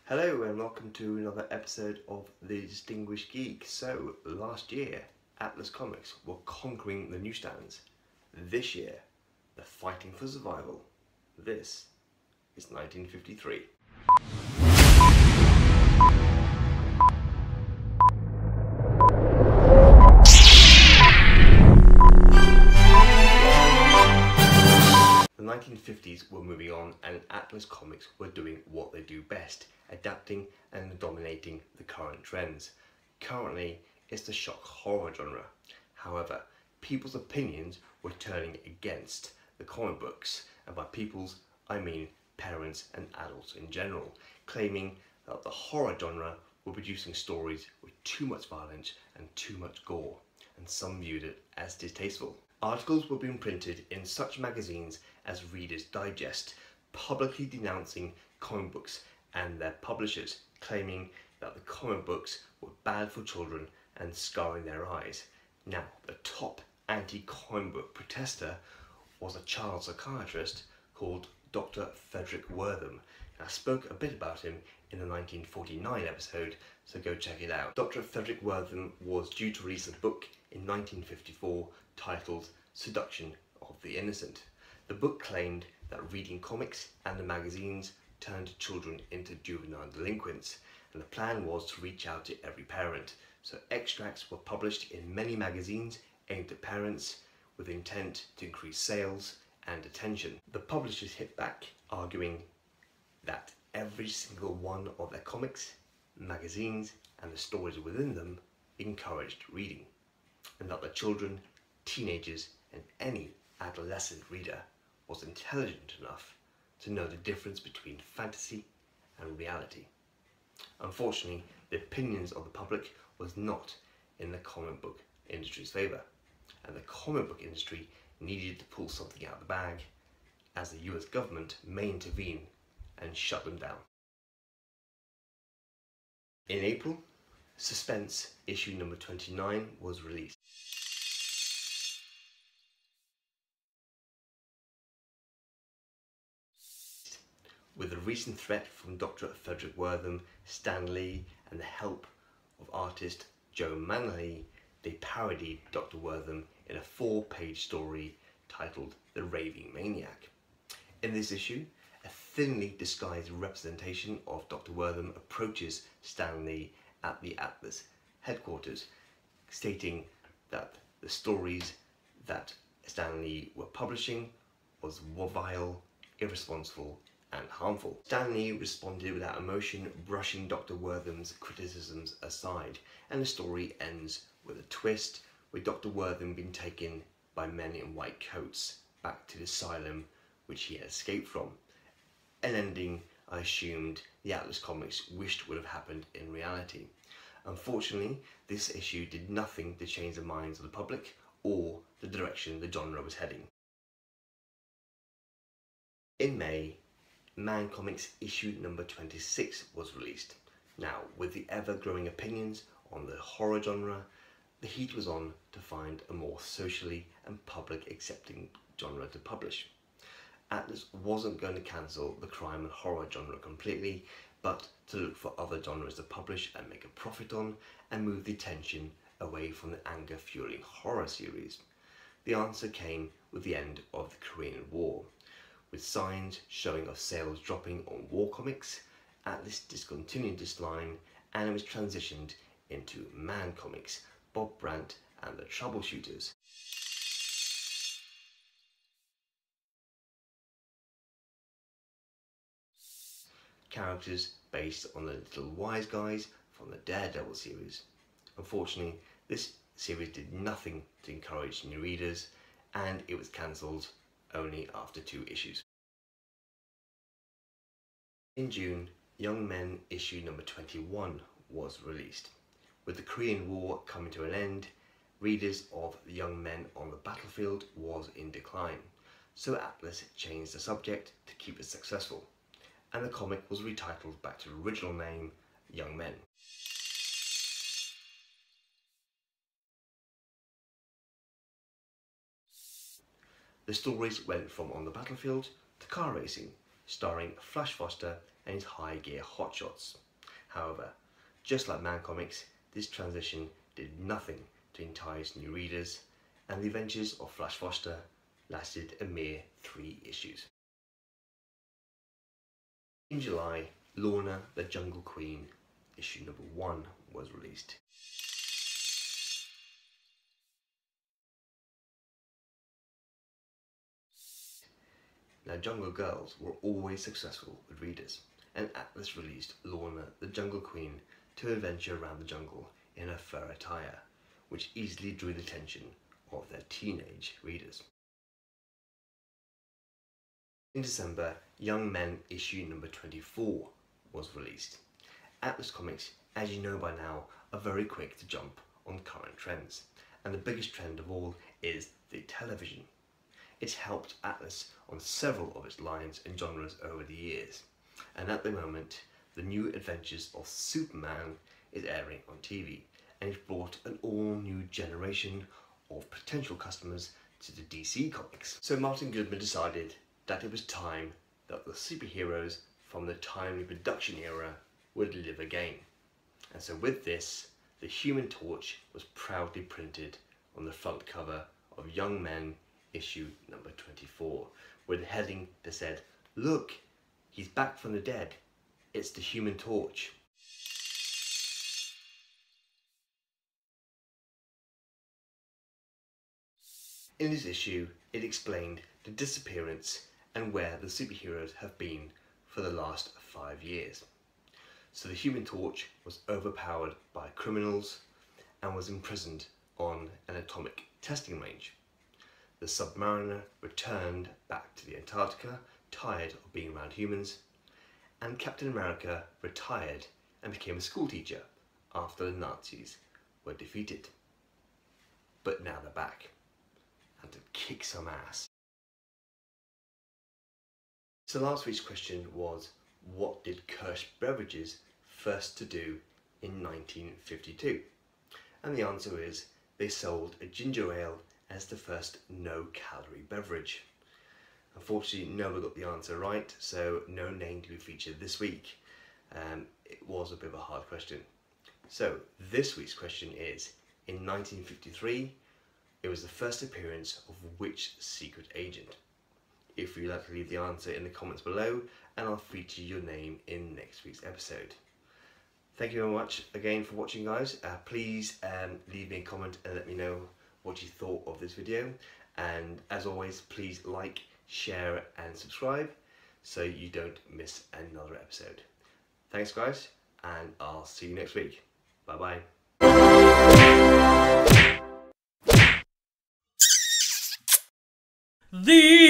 Hello and welcome to another episode of The Distinguished Geek. So, last year, Atlas Comics were conquering the newsstands. This year, they're fighting for survival. This is 1953. The 1950s were moving on and Atlas Comics were doing what they do best, adapting and dominating the current trends. Currently, it's the shock horror genre. However, people's opinions were turning against the comic books, and by people's, I mean parents and adults in general, claiming that the horror genre were producing stories with too much violence and too much gore, and some viewed it as distasteful. Articles were being printed in such magazines as Reader's Digest, publicly denouncing comic books and their publishers, claiming that the comic books were bad for children and scarring their eyes. Now, the top anti-comic book protester was a child psychiatrist called Dr. Frederick Wortham. I spoke a bit about him in the 1949 episode, so go check it out. Dr. Frederick Wortham was due to release a book in 1954 titled Seduction of the Innocent. The book claimed that reading comics and the magazines turned children into juvenile delinquents, and the plan was to reach out to every parent. So extracts were published in many magazines aimed at parents with intent to increase sales and attention. The publishers hit back, arguing that every single one of their comics, magazines, and the stories within them encouraged reading, and that the children, teenagers, and any adolescent reader was intelligent enough to know the difference between fantasy and reality. Unfortunately, the opinions of the public was not in the comic book industry's favour, and the comic book industry needed to pull something out of the bag, as the US government may intervene and shut them down. In April, Suspense issue number 29 was released. With the recent threat from Dr. Frederick Wortham, Stan Lee, and the help of artist Joe Manley, they parodied Dr. Wortham in a 4-page story titled The Raving Maniac. In this issue, a thinly disguised representation of Dr. Wortham approaches Stan Lee at the Atlas headquarters, stating that the stories that Stan Lee were publishing was vile, irresponsible, and harmful. Stan Lee responded without emotion, brushing Dr. Wortham's criticisms aside, and the story ends with a twist, with Dr. Wortham being taken by men in white coats back to the asylum which he had escaped from. An ending I assumed the Atlas Comics wished would have happened in reality. Unfortunately, this issue did nothing to change the minds of the public or the direction the genre was heading. In May, Man Comics issue number 26 was released. Now, with the ever-growing opinions on the horror genre, the heat was on to find a more socially and public accepting genre to publish. Atlas wasn't going to cancel the crime and horror genre completely, but to look for other genres to publish and make a profit on, and move the attention away from the anger-fueling horror series. The answer came with the end of the Korean War. With signs showing of sales dropping on war comics, Atlas discontinued this line and it was transitioned into Man Comics, Bob Brandt and the Troubleshooters. Characters based on the Little Wise Guys from the Daredevil series. Unfortunately, this series did nothing to encourage new readers, and it was cancelled only after 2 issues. In June, Young Men issue number 21 was released. With the Korean War coming to an end, readers of the Young Men on the Battlefield was in decline, so Atlas changed the subject to keep it successful, and the comic was retitled back to the original name, Young Men. The stories went from on the battlefield to car racing, starring Flash Foster and his high gear hotshots. However, just like Man Comics, this transition did nothing to entice new readers, and the adventures of Flash Foster lasted a mere 3 issues. In July, Lorna the Jungle Queen, issue number 1, was released. Now, Jungle Girls were always successful with readers, and Atlas released Lorna the Jungle Queen to adventure around the jungle in her fur attire, which easily drew the attention of their teenage readers. In December, Young Men issue number 24 was released. Atlas Comics, as you know by now, are very quick to jump on current trends, and the biggest trend of all is the television. It's helped Atlas on several of its lines and genres over the years, and at the moment the new adventures of Superman is airing on TV, and it's brought an all-new generation of potential customers to the DC Comics. So Martin Goodman decided that it was time that the superheroes from the timely production era would live again. And so with this, the Human Torch was proudly printed on the front cover of Young Men issue number 24, with a heading that said, "Look, he's back from the dead. It's the Human Torch." In this issue, it explained the disappearance and where the superheroes have been for the last 5 years. So the Human Torch was overpowered by criminals and was imprisoned on an atomic testing range. The Submariner returned back to the Antarctica, tired of being around humans, and Captain America retired and became a schoolteacher after the Nazis were defeated. But now they're back, and to kick some ass. So last week's question was, what did Kirsch Beverages first to do in 1952? And the answer is, they sold a ginger ale as the first no-calorie beverage. Unfortunately, no one got the answer right, so no name to be featured this week. It was a bit of a hard question. So this week's question is, in 1953, it was the first appearance of which secret agent? If you'd like to leave the answer in the comments below, and I'll feature your name in next week's episode. Thank you very much again for watching, guys. Please leave me a comment and let me know what you thought of this video, and as always, please like, share and subscribe so you don't miss another episode. Thanks guys, and I'll see you next week. Bye bye. The